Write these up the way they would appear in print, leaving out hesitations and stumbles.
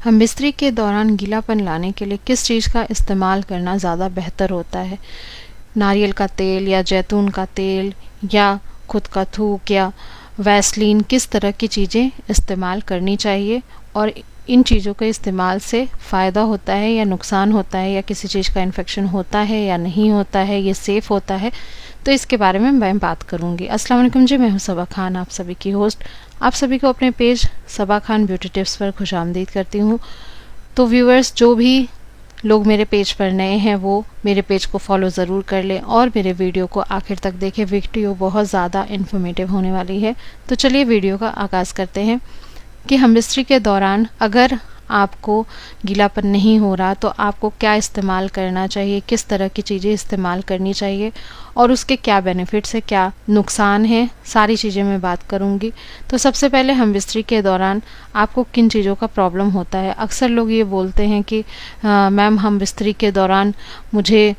हम बिस्तरी के दौरान गीलापन लाने के लिए किस चीज़ का इस्तेमाल करना ज़्यादा बेहतर होता है? नारियल का तेल या जैतून का तेल या खुद का थूक या वैसलीन, किस तरह की चीज़ें इस्तेमाल करनी चाहिए और इन चीज़ों के इस्तेमाल से फ़ायदा होता है या नुकसान होता है, या किसी चीज़ का इन्फेक्शन होता है या नहीं होता है, ये सेफ़ होता है, तो इसके बारे में मैं बात करूँगी। अस्सलाम वालेकुम जी, मैं हूँ सबा खान, आप सभी की होस्ट। आप सभी को अपने पेज सबा खान ब्यूटी टिप्स पर खुशामदीद करती हूँ। तो व्यूअर्स, जो भी लोग मेरे पेज पर नए हैं वो मेरे पेज को फॉलो ज़रूर कर लें और मेरे वीडियो को आखिर तक देखें। वीडियो बहुत ज़्यादा इन्फॉर्मेटिव होने वाली है। तो चलिए वीडियो का आगाज़ करते हैं कि हम बिस्तरी के दौरान अगर आपको गीलापन नहीं हो रहा तो आपको क्या इस्तेमाल करना चाहिए, किस तरह की चीज़ें इस्तेमाल करनी चाहिए और उसके क्या बेनिफिट्स है, क्या नुकसान है, सारी चीज़ें मैं बात करूँगी। तो सबसे पहले हम बिस्तरी के दौरान आपको किन चीज़ों का प्रॉब्लम होता है। अक्सर लोग ये बोलते हैं कि मैम, हम बिस्तरी के दौरान मुझे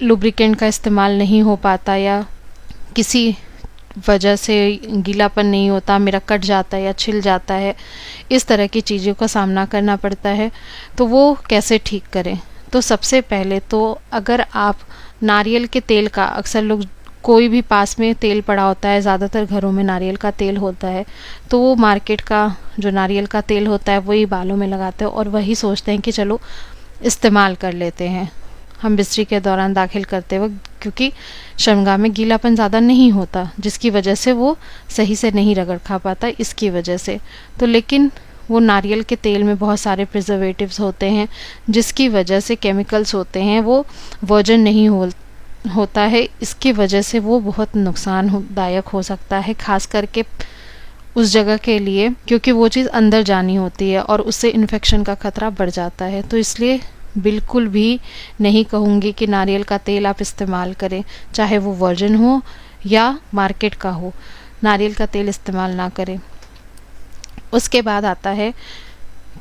लुब्रिकेंट का इस्तेमाल नहीं हो पाता या किसी वजह से गीलापन नहीं होता, मेरा कट जाता है या छिल जाता है, इस तरह की चीज़ों का सामना करना पड़ता है। तो वो कैसे ठीक करें? तो सबसे पहले तो अगर आप नारियल के तेल का, अक्सर लोग कोई भी पास में तेल पड़ा होता है, ज़्यादातर घरों में नारियल का तेल होता है, तो वो मार्केट का जो नारियल का तेल होता है वही बालों में लगाते हैं और वही सोचते हैं कि चलो इस्तेमाल कर लेते हैं हम बिस्तरी के दौरान दाखिल करते वक्त, क्योंकि शर्मगाह में गीलापन ज़्यादा नहीं होता, जिसकी वजह से वो सही से नहीं रगड़ खा पाता, इसकी वजह से। तो लेकिन वो नारियल के तेल में बहुत सारे प्रिजर्वेटिव्स होते हैं, जिसकी वजह से केमिकल्स होते हैं, वो वर्जिन नहीं होता है, इसकी वजह से वो बहुत नुकसानदायक हो सकता है, खास करके उस जगह के लिए, क्योंकि वो चीज़ अंदर जानी होती है और उससे इन्फेक्शन का खतरा बढ़ जाता है। तो इसलिए बिल्कुल भी नहीं कहूँगी कि नारियल का तेल आप इस्तेमाल करें, चाहे वो वर्जिन हो या मार्केट का हो, नारियल का तेल इस्तेमाल ना करें। उसके बाद आता है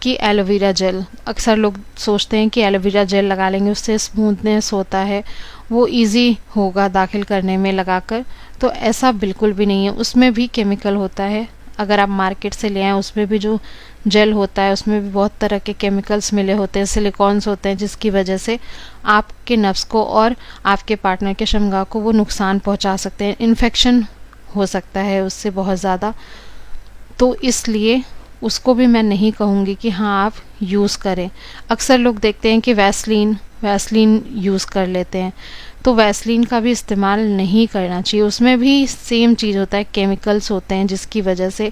कि एलोवेरा जेल। अक्सर लोग सोचते हैं कि एलोवेरा जेल लगा लेंगे उससे स्मूथनेस होता है, वो इजी होगा दाखिल करने में लगाकर, तो ऐसा बिल्कुल भी नहीं है। उसमें भी केमिकल होता है। अगर आप मार्केट से ले आएँ, उसमें भी जो जेल होता है उसमें भी बहुत तरह के केमिकल्स मिले होते हैं, सिलिकॉन्स होते हैं, जिसकी वजह से आपके नफ्स को और आपके पार्टनर के शर्मगाह को वो नुकसान पहुंचा सकते हैं, इन्फेक्शन हो सकता है उससे बहुत ज़्यादा। तो इसलिए उसको भी मैं नहीं कहूँगी कि हाँ आप यूज़ करें। अक्सर लोग देखते हैं कि वैसलीन यूज़ कर लेते हैं, तो वैसलीन का भी इस्तेमाल नहीं करना चाहिए। उसमें भी सेम चीज़ होता है, केमिकल्स होते हैं, जिसकी वजह से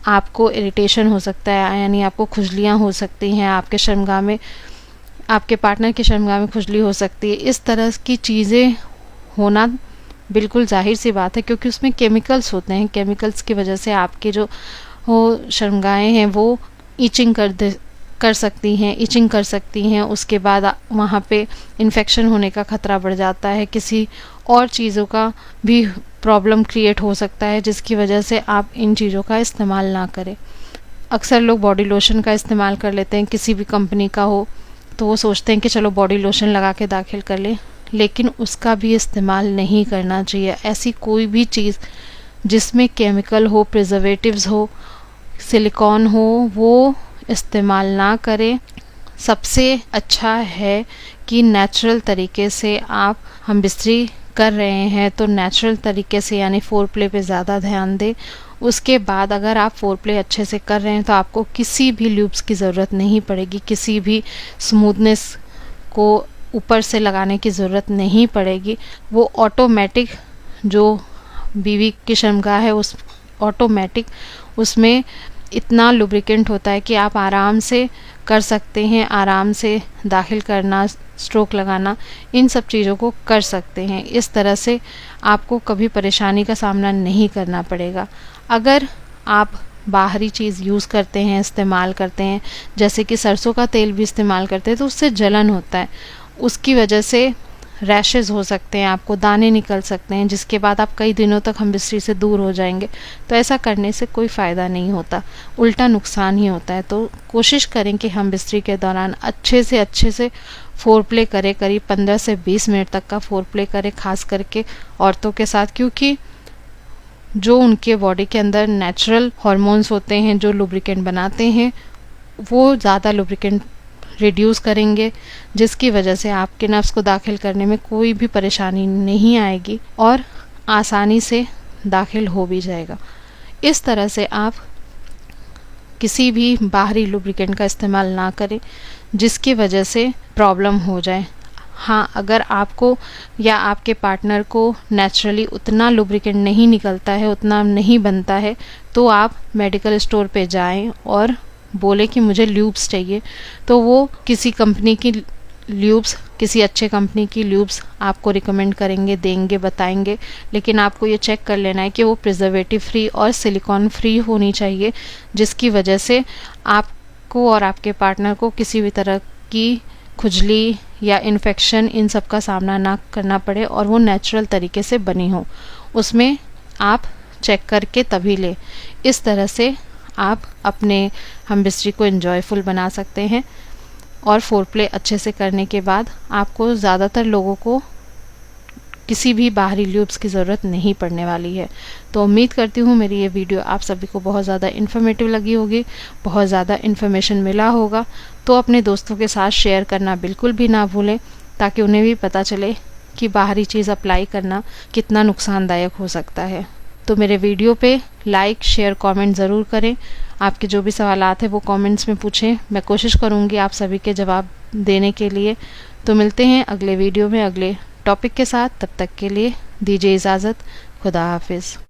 आपको इरिटेशन हो सकता है, यानी आपको खुजलियाँ हो सकती हैं, आपके शर्मगाह में, आपके पार्टनर के शर्मगाह में खुजली हो सकती है। इस तरह की चीज़ें होना बिल्कुल जाहिर सी बात है, क्योंकि उसमें केमिकल्स होते हैं। केमिकल्स की वजह से आपके जो शर्मगाहें हैं वो इचिंग कर सकती हैं। उसके बाद वहाँ पे इन्फेक्शन होने का ख़तरा बढ़ जाता है, किसी और चीज़ों का भी प्रॉब्लम क्रिएट हो सकता है, जिसकी वजह से आप इन चीज़ों का इस्तेमाल ना करें। अक्सर लोग बॉडी लोशन का इस्तेमाल कर लेते हैं, किसी भी कंपनी का हो, तो वो सोचते हैं कि चलो बॉडी लोशन लगा के दाखिल कर लें, लेकिन उसका भी इस्तेमाल नहीं करना चाहिए। ऐसी कोई भी चीज़ जिसमें केमिकल हो, प्रिजर्वेटिव्स हो, सिलिकॉन हो, वो इस्तेमाल ना करें। सबसे अच्छा है कि नेचुरल तरीके से आप हम बिस्तरी कर रहे हैं तो नेचुरल तरीके से, यानी फोर प्ले पे ज़्यादा ध्यान दें। उसके बाद अगर आप फोर प्ले अच्छे से कर रहे हैं तो आपको किसी भी ल्यूब्स की ज़रूरत नहीं पड़ेगी, किसी भी स्मूथनेस को ऊपर से लगाने की ज़रूरत नहीं पड़ेगी। वो ऑटोमेटिक, जो बीवी की शर्मगाह है उस ऑटोमेटिक उसमें इतना लुब्रिकेंट होता है कि आप आराम से कर सकते हैं, आराम से दाखिल करना, स्ट्रोक लगाना, इन सब चीज़ों को कर सकते हैं। इस तरह से आपको कभी परेशानी का सामना नहीं करना पड़ेगा। अगर आप बाहरी चीज़ यूज़ करते हैं, इस्तेमाल करते हैं, जैसे कि सरसों का तेल भी इस्तेमाल करते हैं, तो उससे जलन होता है, उसकी वजह से रैशेज़ हो सकते हैं, आपको दाने निकल सकते हैं, जिसके बाद आप कई दिनों तक हम बिस्तरी से दूर हो जाएंगे। तो ऐसा करने से कोई फ़ायदा नहीं होता, उल्टा नुकसान ही होता है। तो कोशिश करें कि हम बिस्तरी के दौरान अच्छे से फोर प्ले करें, करीब 15 से 20 मिनट तक का फोर प्ले करें, खास करके औरतों के साथ, क्योंकि जो उनके बॉडी के अंदर नेचुरल हार्मोन्स होते हैं जो लुब्रिकेंट बनाते हैं, वो ज़्यादा लुब्रिकेंट रिड्यूस करेंगे, जिसकी वजह से आपके नर्व्स को दाखिल करने में कोई भी परेशानी नहीं आएगी और आसानी से दाखिल हो भी जाएगा। इस तरह से आप किसी भी बाहरी लुब्रिकेंट का इस्तेमाल ना करें जिसकी वजह से प्रॉब्लम हो जाए। हाँ, अगर आपको या आपके पार्टनर को नेचुरली उतना लुब्रिकेंट नहीं निकलता है, उतना नहीं बनता है, तो आप मेडिकल स्टोर पे जाएं और बोले कि मुझे ल्यूब्स चाहिए, तो वो किसी कंपनी की ल्यूब्स, किसी अच्छे कंपनी की ल्यूब्स आपको रिकमेंड करेंगे, देंगे, बताएंगे। लेकिन आपको ये चेक कर लेना है कि वो प्रिजर्वेटिव फ्री और सिलिकॉन फ्री होनी चाहिए, जिसकी वजह से आपको और आपके पार्टनर को किसी भी तरह की खुजली या इन्फेक्शन इन सब का सामना ना करना पड़े और वो नेचुरल तरीके से बनी हो। उसमें आप चेक करके तभी लें। इस तरह से आप अपने हमबिस्ट्री को एंजॉयफुल बना सकते हैं और फोरप्ले अच्छे से करने के बाद आपको ज़्यादातर लोगों को किसी भी बाहरी ल्यूब्स की ज़रूरत नहीं पड़ने वाली है। तो उम्मीद करती हूँ मेरी ये वीडियो आप सभी को बहुत ज़्यादा इन्फॉर्मेटिव लगी होगी, बहुत ज़्यादा इन्फॉर्मेशन मिला होगा। तो अपने दोस्तों के साथ शेयर करना बिल्कुल भी ना भूलें, ताकि उन्हें भी पता चले कि बाहरी चीज़ अप्लाई करना कितना नुकसानदायक हो सकता है। तो मेरे वीडियो पे लाइक, शेयर, कमेंट ज़रूर करें। आपके जो भी सवालात हैं वो कमेंट्स में पूछें, मैं कोशिश करूँगी आप सभी के जवाब देने के लिए। तो मिलते हैं अगले वीडियो में अगले टॉपिक के साथ। तब तक के लिए दीजिए इजाज़त। खुदा हाफिज़।